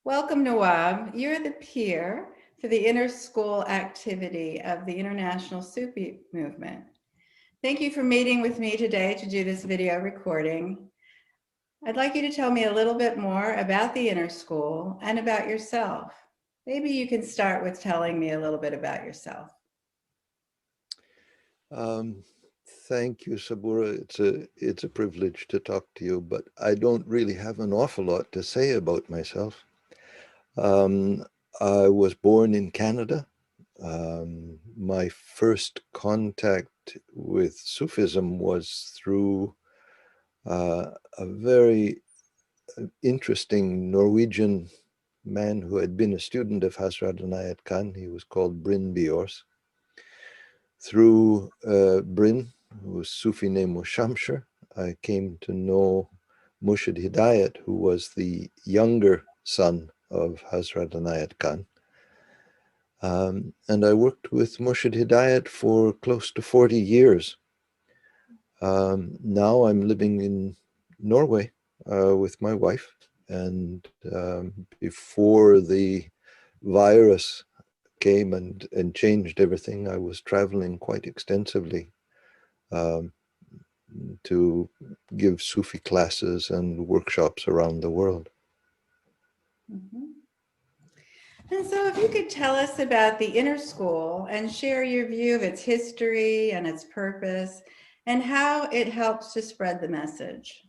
Welcome, Nawab. You're the peer for the inter-school activity of the International Sufi Movement. Thank you for meeting with me today to do this video recording. I'd like you to tell me a little bit more about the inter-school and about yourself. Maybe you can start with telling me a little bit about yourself. Um, Thank you, Sabura. It's a privilege to talk to you, but I don't really have an awful lot to say about myself. Um, I was born in Canada. My first contact with Sufism was through a very interesting Norwegian man who had been a student of Hazrat Inayat Khan. He was called Bryn Biors. Through Bryn, whose Sufi name was Shamshir, I came to know Murshid Hidayat, who was the younger son of Hazrat Inayat Khan. And I worked with Murshid Hidayat for close to 40 years. Now I'm living in Norway with my wife. And before the virus came and changed everything, I was traveling quite extensively um, to give Sufi classes and workshops around the world. And so if you could tell us about the inner school and share your view of its history and its purpose and how it helps to spread the message.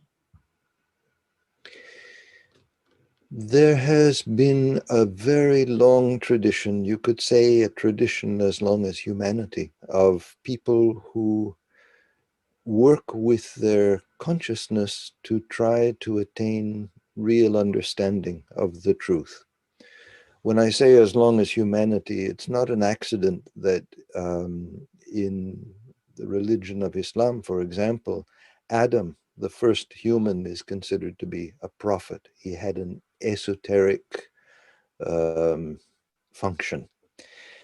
There has been a very long tradition, you could say a tradition as long as humanity, of people who work with their consciousness to try to attain real understanding of the truth. When I say as long as humanity, it's not an accident that in the religion of Islam, for example, Adam, the first human, is considered to be a prophet. He had an esoteric function.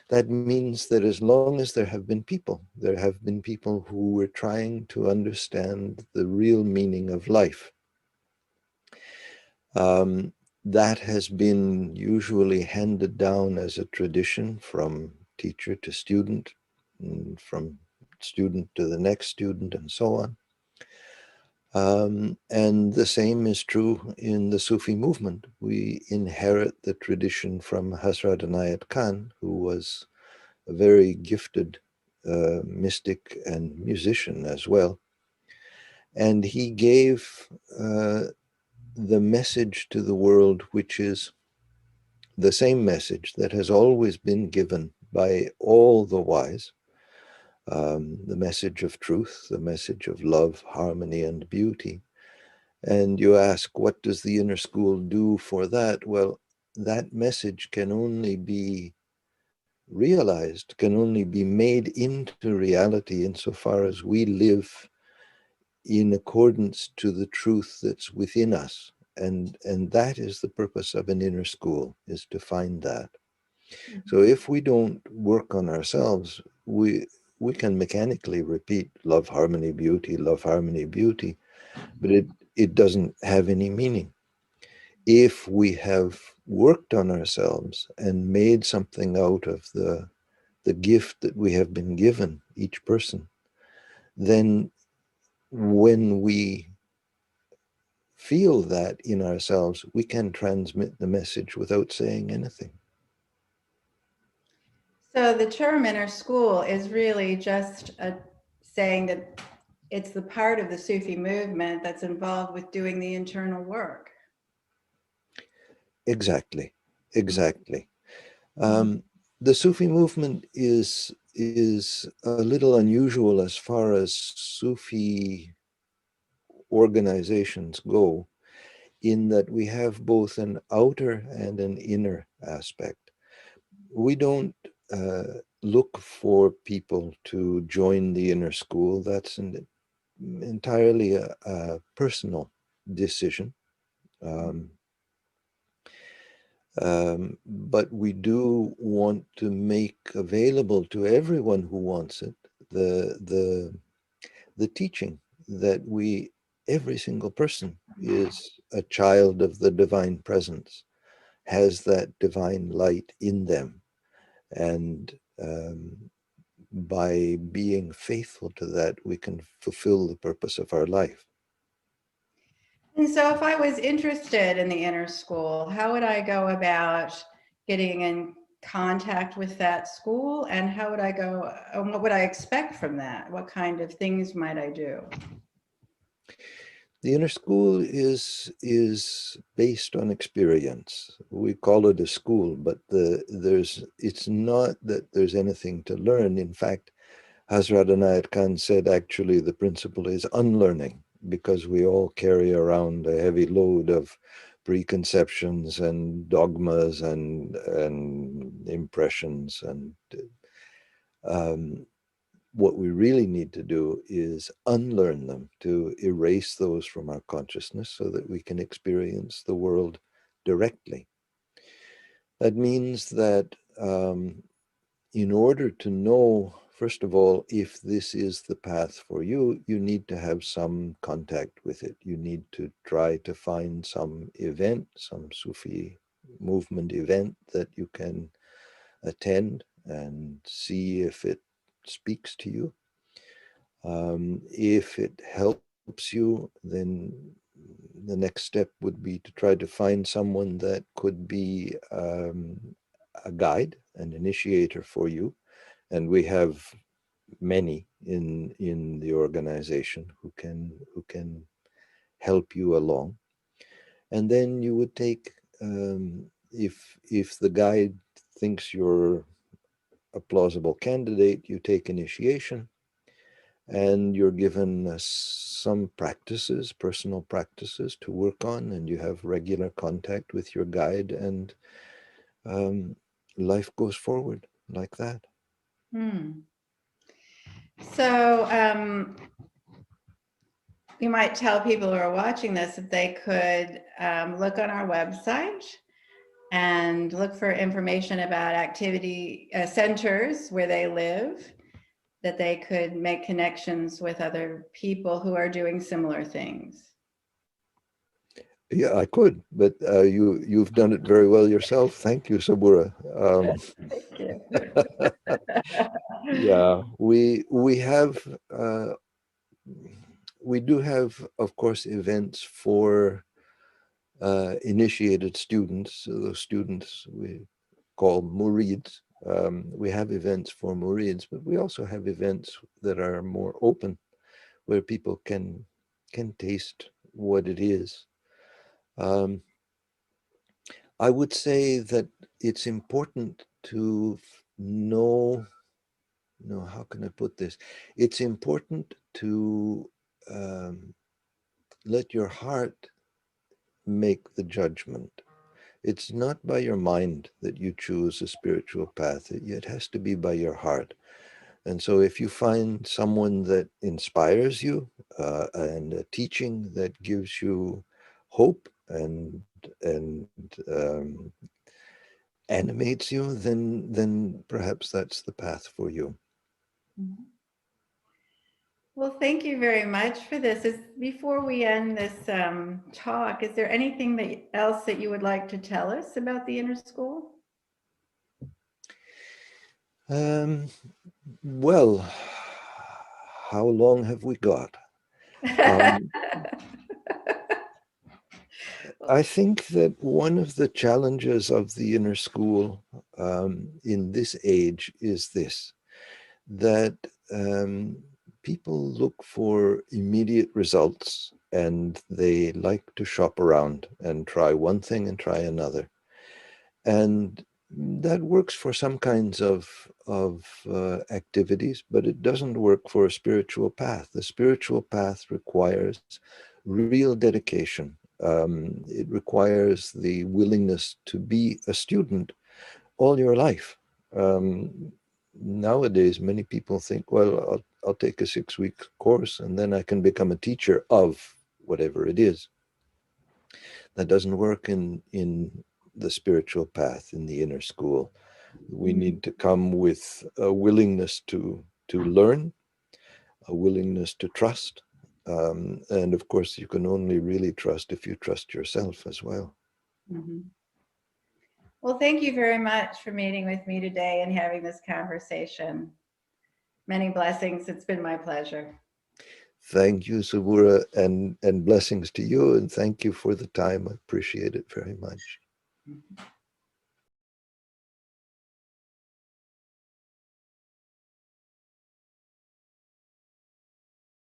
That means that as long as there have been people who were trying to understand the real meaning of life. That has been usually handed down as a tradition from teacher to student, and from student to the next student, and so on. And the same is true in the Sufi movement. We inherit the tradition from Hazrat Inayat Khan, who was a very gifted mystic and musician as well. And he gave the message to the world, which is the same message that has always been given by all the wise, the message of truth, the message of love, harmony, and beauty. And you ask, what does the inner school do for that? Well, that message can only be realized, can only be made into reality insofar as we live in accordance to the truth that's within us. And that is the purpose of an inner school, is to find that. So if we don't work on ourselves, we can mechanically repeat love, harmony, beauty, but it doesn't have any meaning. If we have worked on ourselves and made something out of the gift that we have been given, each person, then when we feel that in ourselves, we can transmit the message without saying anything. So the term inner school is really just saying that it's the part of the Sufi movement that's involved with doing the internal work. Exactly, exactly. The Sufi movement is a little unusual as far as Sufi organizations go, in that we have both an outer and an inner aspect. We don't look for people to join the inner school. That's entirely a personal decision. Um, but we do want to make available to everyone who wants it the teaching that every single person is a child of the divine presence, has that divine light in them. And by being faithful to that, we can fulfill the purpose of our life. And so if I was interested in the inner school, how would I go about getting in contact with that school, and how would I go, and what would I expect from that? What kind of things might I do? The inner school is based on experience. We call it a school, but it's not that there's anything to learn. In fact, Hazrat Anayat Khan said actually the principle is unlearning, because we all carry around a heavy load of preconceptions and dogmas and impressions. And what we really need to do is unlearn them, to erase those from our consciousness so that we can experience the world directly. That means that in order to know, first of all, if this is the path for you, you need to have some contact with it. You need to try to find some event, some Sufi movement event that you can attend and see if it speaks to you. If it helps you, then the next step would be to try to find someone that could be a guide, an initiator for you. And we have many in the organization who can help you along. And then you would take, if the guide thinks you're a plausible candidate, you take initiation, and you're given some practices, personal practices to work on, and you have regular contact with your guide, and life goes forward like that. Hmm. So you might tell people who are watching this if they could look on our website and look for information about activity centers where they live, that they could make connections with other people who are doing similar things. Yeah, I could, but you've done it very well yourself. Thank you, Sabura. Thank you. Yeah, we do have, of course, events for initiated students. So those students we call murids. We have events for murids, but we also have events that are more open, where people can taste what it is. Um, I would say that it's important to know, no, how can I put this? It's important to let your heart make the judgment. It's not by your mind that you choose a spiritual path. It has to be by your heart. And so if you find someone that inspires you, and a teaching that gives you hope and animates you, then perhaps that's the path for you. Well, thank you very much for this. Before we end this talk, is there anything else that you would like to tell us about the inner school? Um, well, how long have we got? Um, I think that one of the challenges of the inner school in this age is this, that people look for immediate results, and they like to shop around and try one thing and try another. And that works for some kinds of activities, but it doesn't work for a spiritual path. The spiritual path requires real dedication. It requires the willingness to be a student all your life. Nowadays, many people think, well, I'll take a 6-week course and then I can become a teacher of whatever it is. That doesn't work in the spiritual path, in the inner school. We need to come with a willingness to learn, a willingness to trust. And of course, you can only really trust if you trust yourself as well. Mhm. Well, thank you very much for meeting with me today and having this conversation. Many blessings. It's been my pleasure. Thank you, Sabura, and blessings to you, and thank you for the time. I appreciate it very much.